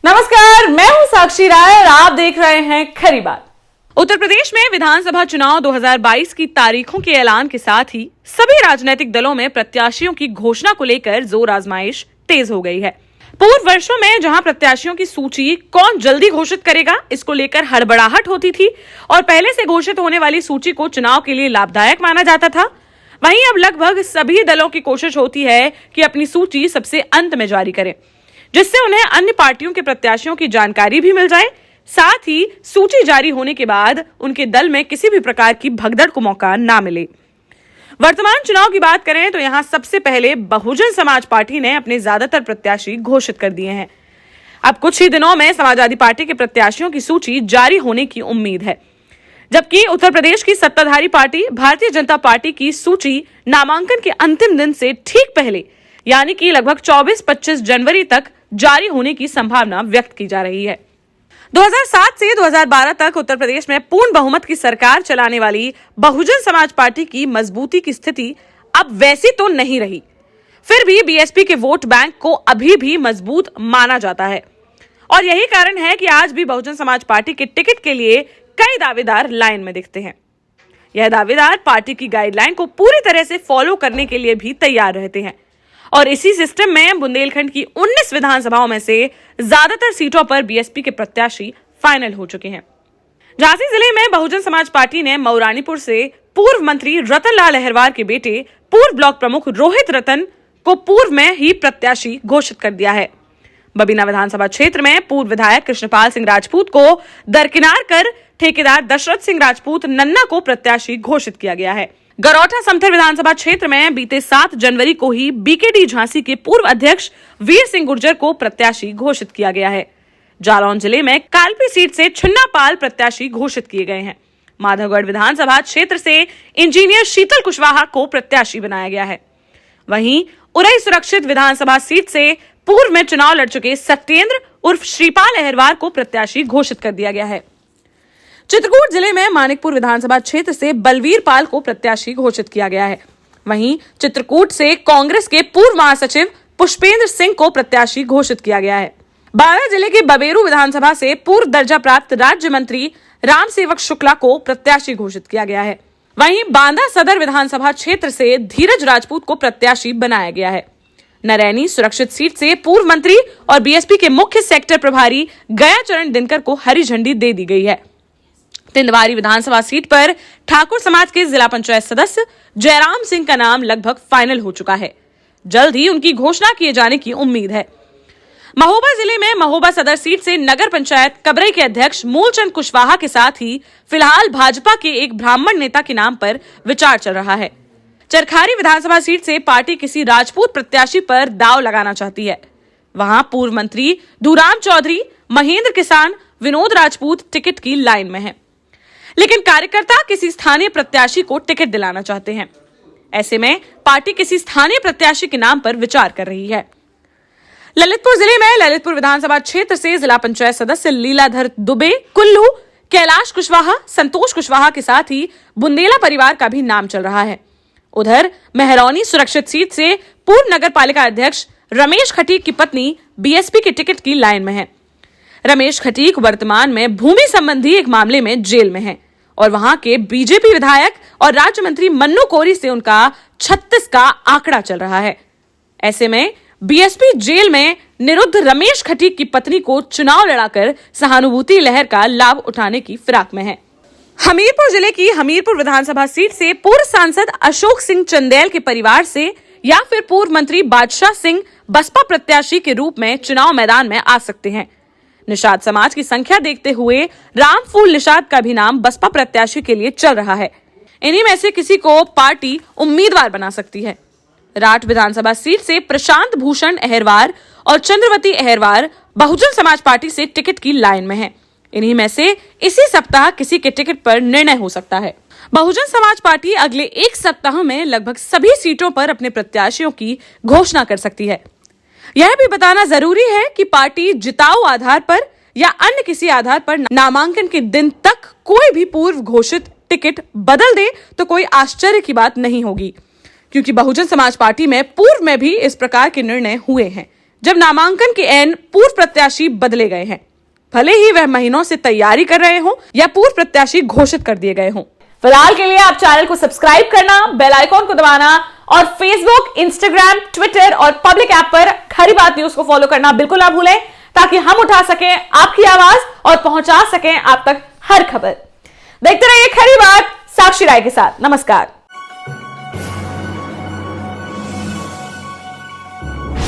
नमस्कार, मैं हूं साक्षी राय और आप देख रहे हैं खरी बात। उत्तर प्रदेश में विधानसभा चुनाव 2022 की तारीखों के ऐलान के साथ ही सभी राजनीतिक दलों में प्रत्याशियों की घोषणा को लेकर जोर आजमाइश तेज हो गई है। पूर्व वर्षों में जहां प्रत्याशियों की सूची कौन जल्दी घोषित करेगा इसको लेकर हड़बड़ाहट होती थी और पहले से घोषित होने वाली सूची को चुनाव के लिए लाभदायक माना जाता था, वहीं अब लगभग सभी दलों की कोशिश होती है कि अपनी सूची सबसे अंत में जारी करें, जिससे उन्हें अन्य पार्टियों के प्रत्याशियों की जानकारी भी मिल जाए। साथ ही सूची जारी होने के बाद उनके दल में किसी भी प्रकार की भगदड़ को मौका ना मिले। वर्तमान चुनाव की बात करें तो यहां सबसे पहले बहुजन समाज पार्टी ने अपने ज्यादातर प्रत्याशी घोषित कर दिए हैं। अब कुछ ही दिनों में समाजवादी पार्टी के प्रत्याशियों की सूची जारी होने की उम्मीद है, जबकि उत्तर प्रदेश की सत्ताधारी पार्टी भारतीय जनता पार्टी की सूची नामांकन के अंतिम दिन से ठीक पहले यानी कि लगभग 24-25 जनवरी तक जारी होने की संभावना व्यक्त की जा रही है। 2007 से 2012 तक उत्तर प्रदेश में पूर्ण बहुमत की सरकार चलाने वाली बहुजन समाज पार्टी की मजबूती की स्थिति अब वैसी तो नहीं रही, फिर भी बीएसपी के वोट बैंक को अभी भी मजबूत माना जाता है और यही कारण है कि आज भी बहुजन समाज पार्टी के टिकट के लिए कई दावेदार लाइन में दिखते हैं। यह दावेदार पार्टी की गाइडलाइन को पूरी तरह से फॉलो करने के लिए भी तैयार रहते हैं और इसी सिस्टम में बुंदेलखंड की 19 विधानसभाओं में से ज्यादातर सीटों पर बीएसपी के प्रत्याशी फाइनल हो चुके हैं। झांसी जिले में बहुजन समाज पार्टी ने मऊरानीपुर से पूर्व मंत्री रतन लाल अहिरवार के बेटे पूर्व ब्लॉक प्रमुख रोहित रतन को पूर्व में ही प्रत्याशी घोषित कर दिया है। बबीना विधानसभा क्षेत्र में पूर्व विधायक कृष्णपाल सिंह राजपूत को दरकिनार कर ठेकेदार दशरथ सिंह राजपूत नन्ना को प्रत्याशी घोषित किया गया है। गरौठा समथर विधानसभा क्षेत्र में बीते 7 जनवरी को ही बीकेडी झांसी के पूर्व अध्यक्ष वीर सिंह गुर्जर को प्रत्याशी घोषित किया गया है। जालौन जिले में कालपी सीट से छुन्नापाल प्रत्याशी घोषित किए गए हैं। माधवगढ़ विधानसभा क्षेत्र से इंजीनियर शीतल कुशवाहा को प्रत्याशी बनाया गया है। वहीं उरई सुरक्षित विधानसभा सीट से पूर्व में चुनाव लड़ चुके सत्येंद्र उर्फ श्रीपाल अहिरवार को प्रत्याशी घोषित कर दिया गया है। चित्रकूट जिले में मानिकपुर विधानसभा क्षेत्र से बलवीर पाल को प्रत्याशी घोषित किया गया है। वहीं चित्रकूट से कांग्रेस के पूर्व महासचिव पुष्पेंद्र सिंह को प्रत्याशी घोषित किया गया है। बांदा जिले के बबेरू विधानसभा से पूर्व दर्जा प्राप्त राज्य मंत्री राम सेवक शुक्ला को प्रत्याशी घोषित किया गया है। वहीं बांदा सदर विधानसभा क्षेत्र से धीरज राजपूत को प्रत्याशी बनाया गया है। नरैनी सुरक्षित सीट से पूर्व मंत्री और बीएसपी के मुख्य सेक्टर प्रभारी गयाचरण दिनकर को हरी झंडी दे दी गई है। तिंदवारी विधानसभा सीट पर ठाकुर समाज के जिला पंचायत सदस्य जयराम सिंह का नाम लगभग फाइनल हो चुका है। जल्द ही उनकी घोषणा किए जाने की उम्मीद है। महोबा जिले में महोबा सदर सीट से नगर पंचायत कबरई के अध्यक्ष मूलचंद कुशवाहा के साथ ही फिलहाल भाजपा के एक ब्राह्मण नेता के नाम पर विचार चल रहा है। चरखारी विधानसभा सीट से पार्टी किसी राजपूत प्रत्याशी पर दांव लगाना चाहती है। वहां पूर्व मंत्री धूराम चौधरी, महेंद्र किसान, विनोद राजपूत टिकट की लाइन में है, लेकिन कार्यकर्ता किसी स्थानीय प्रत्याशी को टिकट दिलाना चाहते हैं। ऐसे में पार्टी किसी स्थानीय प्रत्याशी के नाम पर विचार कर रही है। ललितपुर जिले में ललितपुर विधानसभा क्षेत्र से जिला पंचायत सदस्य लीलाधर दुबे, कुल्लू, कैलाश कुशवाहा, संतोष कुशवाहा के साथ ही बुंदेला परिवार का भी नाम चल रहा है। उधर मेहरौनी सुरक्षित सीट से पूर्व नगर पालिका अध्यक्ष रमेश खटीक की पत्नी बीएसपी के टिकट की लाइन में है। रमेश खटीक वर्तमान में भूमि संबंधी एक मामले में जेल में है और वहां के बीजेपी विधायक और राज्य मंत्री मन्नू कोरी से उनका 36 का आंकड़ा चल रहा है। ऐसे में बीएसपी जेल में निरुद्ध रमेश खटीक की पत्नी को चुनाव लड़ाकर सहानुभूति लहर का लाभ उठाने की फिराक में है। हमीरपुर जिले की हमीरपुर विधानसभा सीट से पूर्व सांसद अशोक सिंह चंदेल के परिवार से या फिर पूर्व मंत्री बादशाह सिंह बसपा प्रत्याशी के रूप में चुनाव मैदान में आ सकते हैं। निषाद समाज की संख्या देखते हुए रामफूल निषाद का भी नाम बसपा प्रत्याशी के लिए चल रहा है। इन्हीं में से किसी को पार्टी उम्मीदवार बना सकती है। राठ विधानसभा सीट से प्रशांत भूषण अहिरवार और चंद्रवती अहिरवार बहुजन समाज पार्टी से टिकट की लाइन में है। इन्हीं में से इसी सप्ताह किसी के टिकट पर निर्णय हो सकता है। बहुजन समाज पार्टी अगले एक सप्ताह में लगभग सभी सीटों पर अपने प्रत्याशियों की घोषणा कर सकती है। यह भी बताना जरूरी है कि पार्टी जिताऊ आधार पर या अन्य किसी आधार पर नामांकन के दिन तक कोई भी पूर्व घोषित टिकट बदल दे तो कोई आश्चर्य की बात नहीं होगी, क्योंकि बहुजन समाज पार्टी में पूर्व में भी इस प्रकार के निर्णय हुए हैं, जब नामांकन के एन पूर्व प्रत्याशी बदले गए हैं, भले ही वह महीनों से तैयारी कर रहे हो या पूर्व प्रत्याशी घोषित कर दिए गए हों। फिलहाल के लिए आप चैनल को सब्सक्राइब करना, बेल आइकॉन को दबाना और फेसबुक, इंस्टाग्राम, ट्विटर और पब्लिक ऐप पर खरी बात न्यूज को फॉलो करना बिल्कुल ना भूलें, ताकि हम उठा सकें आपकी आवाज और पहुंचा सकें आप तक हर खबर। देखते रहिए खरी बात साक्षी राय के साथ। नमस्कार।